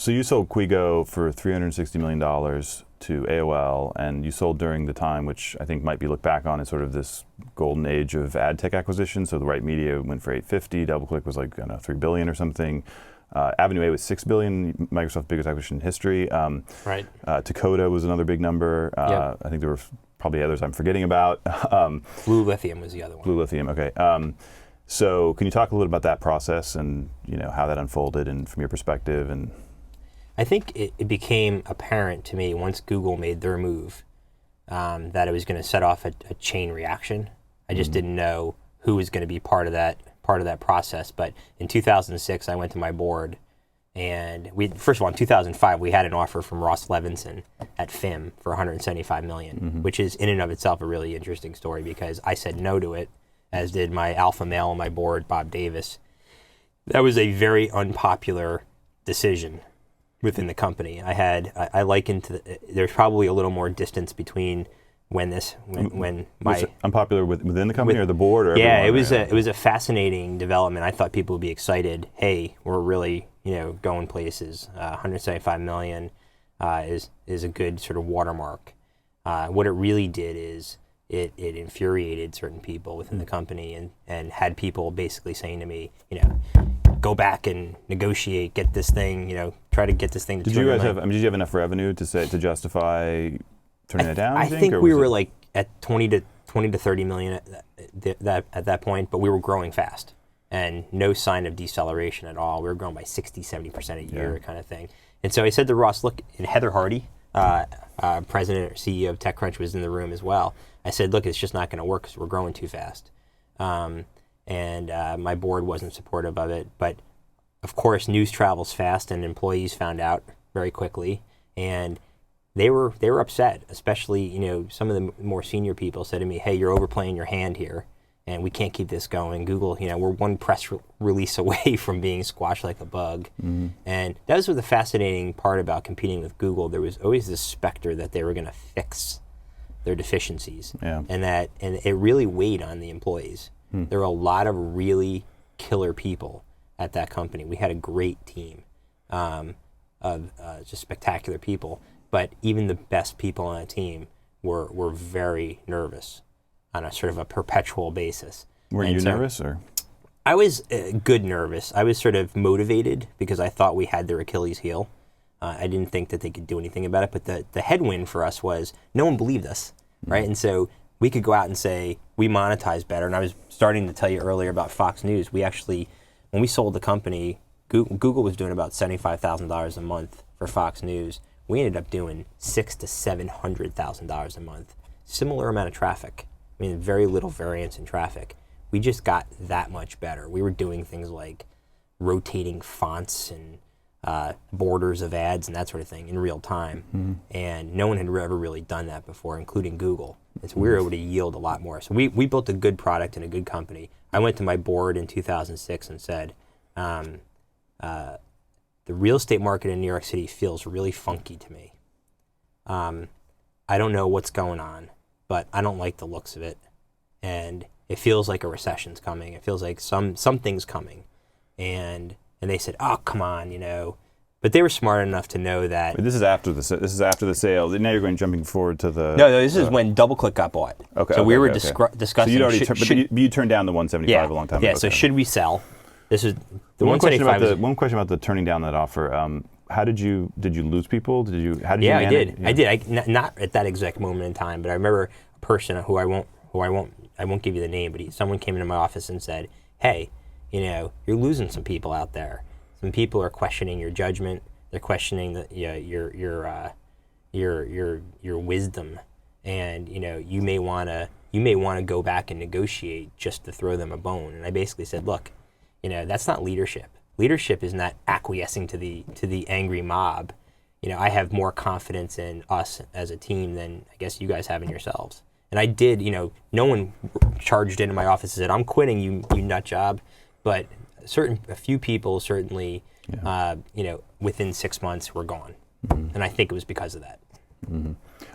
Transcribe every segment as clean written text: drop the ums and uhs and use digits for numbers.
So you sold Quigo for $360 million to AOL, and you sold during the time, which I think might be looked back on as sort of this golden age of ad tech acquisition. So the Right Media went for $850, DoubleClick was like, I don't know, $3 billion or something. Avenue A was $6 billion, Microsoft's biggest acquisition in history. Right. Dakota was another big number. Yep. I think there were probably others I'm forgetting about. Blue Lithium was the other one. Blue Lithium, okay. So can you talk a little bit about that process and how that unfolded and from your perspective? And I think it became apparent to me once Google made their move that it was going to set off a chain reaction. I just didn't know who was going to be part of that process. But in 2006, I went to my board, and first of all, in 2005, we had an offer from Ross Levinson at FIM for $175 million, which is in and of itself a really interesting story because I said no to it, as did my alpha male on my board, Bob Davis. That was a very unpopular decision within the company. I likened there's probably a little more distance between when my unpopular within the company or the board or yeah, everyone? it was a fascinating development. I thought people would be excited. Hey, we're really going places. 175 million is a good sort of watermark. What it really did is it infuriated certain people within the company and had people basically saying to me, go back and negotiate, get this thing, try to get this thing to Did you guys have enough revenue to justify turning it down? I think we were like at 20 to 30 million at that point, but we were growing fast and no sign of deceleration at all. We were growing by 60-70% a year kind of thing. And so I said to Ross, look, and Heather Hardy, president or CEO of TechCrunch, was in the room as well. I said, look, it's just not going to work because we're growing too fast. And my board wasn't supportive of it. But of course, news travels fast, and employees found out very quickly. And they were upset, especially, some of the more senior people said to me, hey, you're overplaying your hand here, and we can't keep this going. Google, we're one press release away from being squashed like a bug. And that was the fascinating part about competing with Google. There was always this specter that they were going to fix their deficiencies, and it really weighed on the employees. There were a lot of really killer people at that company. We had a great team of just spectacular people. But even the best people on the team were very nervous on a sort of a perpetual basis. Were you nervous, or? I was good nervous. I was sort of motivated because I thought we had their Achilles heel. I didn't think that they could do anything about it. But the headwind for us was no one believed us, right? And so we could go out and say we monetize better. And I was starting to tell you earlier about Fox News. We actually, when we sold the company, Google was doing about $75,000 a month for Fox News. We ended up doing $600,000 to $700,000 a month. Similar amount of traffic. I mean, very little variance in traffic. We just got that much better. We were doing things like rotating fonts and borders of ads and that sort of thing in real time. And no one had ever really done that before, including Google. And so we were able to yield a lot more. So we built a good product and a good company. I went to my board in 2006 and said, the real estate market in New York City feels really funky to me. I don't know what's going on, but I don't like the looks of it. And it feels like a recession's coming. It feels like something's coming. And they said, oh, come on, But they were smart enough to know that. But this is after the sale. Now you're jumping forward to the. No, this is when DoubleClick got bought. Okay. So we were discussing. So you'd already you turned down the 175 a long time ago. Yeah. So should we sell? This is the one question about the turning down that offer. How did you lose people? How did you manage? I did. Not at that exact moment in time, but I remember a person who I won't give you the name, but someone came into my office and said, "Hey, you're losing some people out there. Some people are questioning your judgment. They're questioning your wisdom, and you may want to go back and negotiate just to throw them a bone." And I basically said, "Look, that's not leadership. Leadership is not acquiescing to the angry mob. I have more confidence in us as a team than I guess you guys have in yourselves." And I did. No one charged into my office and said, "I'm quitting, you nut job," but a few people certainly, within 6 months were gone, and I think it was because of that.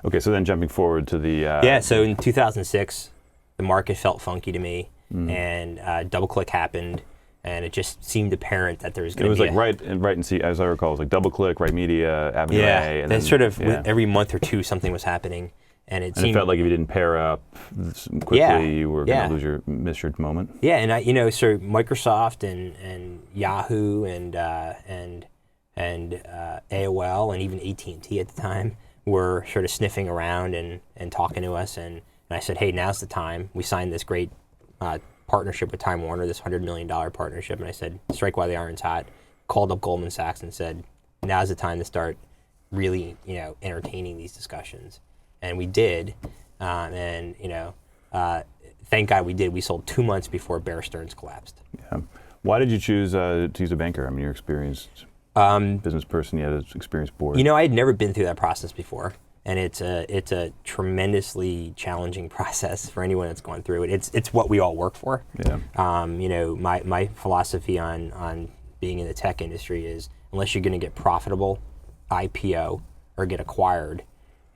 Okay, so then jumping forward to the so in 2006, the market felt funky to me, and DoubleClick happened, And it just seemed apparent that there was going It to was be like right and see, as I recall, it was like DoubleClick, Right Media, Avenue A. And then sort of every month or two something was happening. And it seemed, it felt like if you didn't pair up quickly, you were going to miss your moment. Yeah, and so Microsoft and Yahoo and AOL and even AT&T at the time were sort of sniffing around and talking to us. And I said, hey, now's the time. We signed this great partnership with Time Warner, this $100 million partnership. And I said, strike while the iron's hot. Called up Goldman Sachs and said, now's the time to start really, entertaining these discussions. And we did. Thank God we did. We sold 2 months before Bear Stearns collapsed. Yeah. Why did you choose to use a banker? I mean, you're an experienced business person. You had an experienced board. I had never been through that process before. And it's a tremendously challenging process for anyone that's gone through it. It's what we all work for. Yeah. My philosophy on being in the tech industry is unless you're going to get profitable, IPO, or get acquired,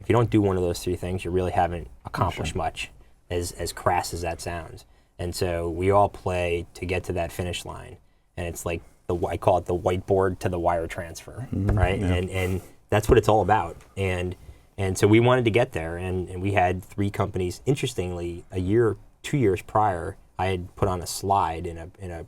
if you don't do one of those three things, you really haven't accomplished much, as crass as that sounds. And so we all play to get to that finish line. And it's like I call it the whiteboard to the wire transfer, right? Yeah. And that's what it's all about. And so we wanted to get there, and we had three companies. Interestingly, 2 years prior, I had put on a slide in a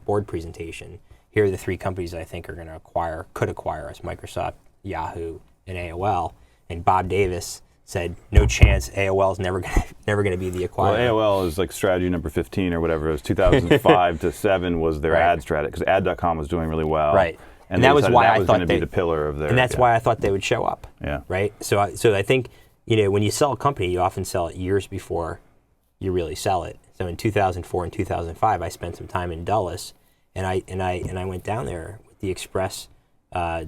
board presentation. Here are the three companies that I think are going to could acquire us: Microsoft, Yahoo, and AOL. And Bob Davis said, "No chance. AOL is never going to be the acquirer." Well, AOL is like strategy number 15 or whatever. It was 2005 to 7 was their ad strategy because ad.com was doing really well. Right. And that was why I thought going to be the pillar of their. And that's why I thought they would show up. Yeah. Right. So I think when you sell a company, you often sell it years before you really sell it. So in 2004 and 2005, I spent some time in Dulles, and I went down there with the express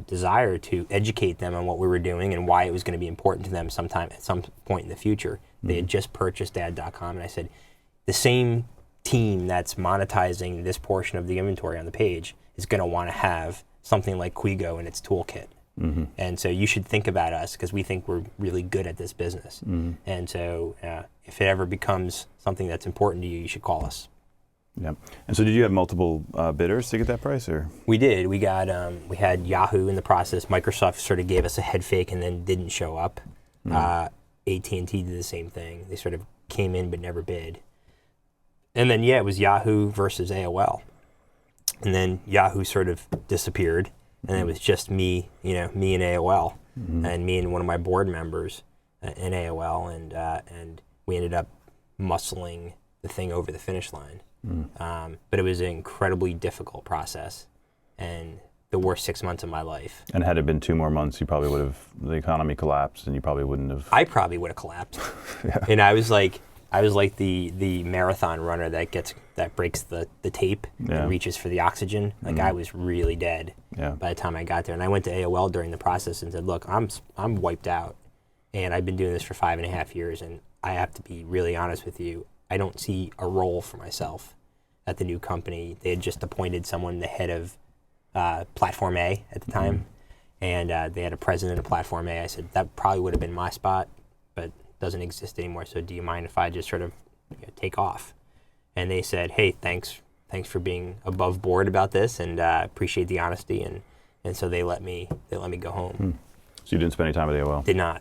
desire to educate them on what we were doing and why it was going to be important to them at some point in the future. They had just purchased ad.com, and I said, the same team that's monetizing this portion of the inventory on the page is going to want to have something like Quigo in its toolkit. Mm-hmm. And so you should think about us because we think we're really good at this business. Mm-hmm. And so if it ever becomes something that's important to you, you should call us. Yeah. And so did you have multiple bidders to get that price, or? We did. We had Yahoo in the process. Microsoft sort of gave us a head fake and then didn't show up. AT&T did the same thing. They sort of came in but never bid. And then, it was Yahoo versus AOL. And then Yahoo sort of disappeared. And it was just me and AOL, and me and one of my board members in AOL. And we ended up muscling the thing over the finish line. But it was an incredibly difficult process and the worst 6 months of my life. And had it been 2 more months, you probably would have, the economy collapsed and you probably wouldn't have. I probably would have collapsed. Yeah. And I was like the marathon runner that breaks the tape and reaches for the oxygen. Like I was really dead by the time I got there. And I went to AOL during the process and said, look, I'm wiped out. And I've been doing this for 5.5 years. And I have to be really honest with you. I don't see a role for myself at the new company. They had just appointed someone the head of Platform A at the time, and they had a president of Platform A. I said, that probably would have been my spot, but doesn't exist anymore, so do you mind if I just sort of take off? And they said, hey, thanks for being above board about this, and appreciate the honesty, and so they let me go home. So you didn't spend any time at AOL? Did not.